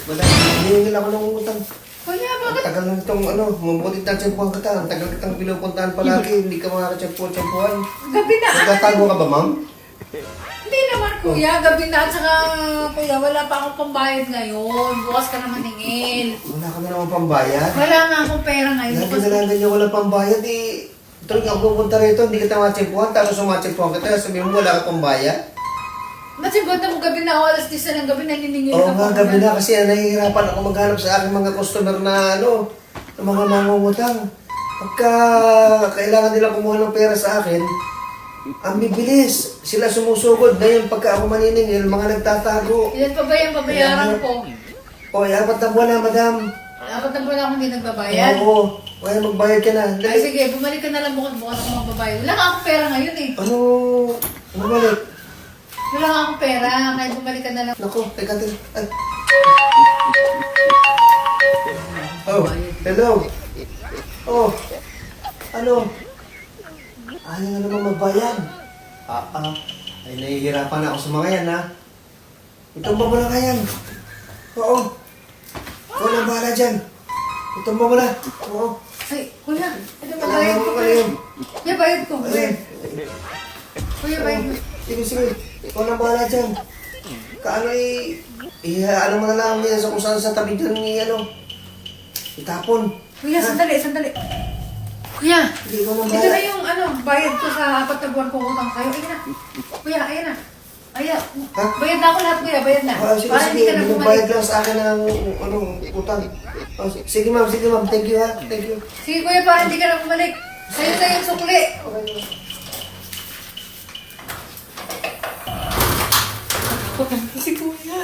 Madam, hinihingil ako ng utang. Kuya, Ang bakit? tagal na itong mabuti na tiyempuhan kita. Ang tagal kitang pinupuntahan palagi. Hindi ka makakatiyempuhan. Gabi na. Nagtatago ka ba, ma'am? Hindi naman, kuya. Gabi na. At saka, kuya, wala pa akong pambayad ngayon. Bukas ka naman hingin. Wala ka na naman pambayad. Wala nga akong pera ngayon. Lagi na lang ganyan walang pambayad eh. Tuloy nga ako pupunta rito, hindi kita matiyempuhan. Tapos sumatiyempuhan kita, sabihin mo wala ka pambayad. Ba't sigurado mo gabi na ako, alas 10 ng gabi naniningil Oo ka nga, pa. gabi na kasi nahihirapan ako maghanap sa aking mga customer na ng mga mangungutang. Pagka kailangan nila kumuha ng pera sa akin, ang bibilis. Sila sumusugod. Ngayon, pagka ako maniningil, mga nagtatago. Ilan pa ba yung babayaran ko? O, 4 na buwan na, madam. Dapat na pala akong hindi nagbabayad. Oo, kaya magbayad ka na. Ay, Dali. sige, bumalik ka na lang bukas ako magbabayad. Wala nga akong pera ngayon eh. Ano? Bumalik. Wala nga akong pera, kaya bumalik ka na lang. Naku, teka, teka. Ay. Oh, hello. Oh, ano? Ayaw na naman magbayad. Ay, nahihirapan na ako sa mga yan, ha? Itumba mo na yan. Oo. Ikaw na bahala dyan. Itumba mo na. Oo. Ay, kuya, ito Kailangan bayad mo ko. ka yun. Kuya, bayad ko. Ayun. Kuya, bayad ko. Sige, sige. Ikaw na bahala dyan. Kaano ano mo na lang yan sa kung saan sa tabi dyan ni itapon. Kuya, sandali, sandali. Kuya, Hindi ko na ito bahala. na yung bayad ko sa 4 na buwan kong utang sa'yo. Ayun na. Kuya, ayun na. Ayan. Ha? Bayad na ako lahat, kuya. Bayad na. Sige, Para hindi sige. ka na Bayad bumalik. lang sa akin ng utang. Sige, ma'am. Sige, ma'am. Thank you, ha. Thank you. Sige, kuya, para hindi ka na bumalik. Sa'yo na yung sukli. Okay. Si kuya.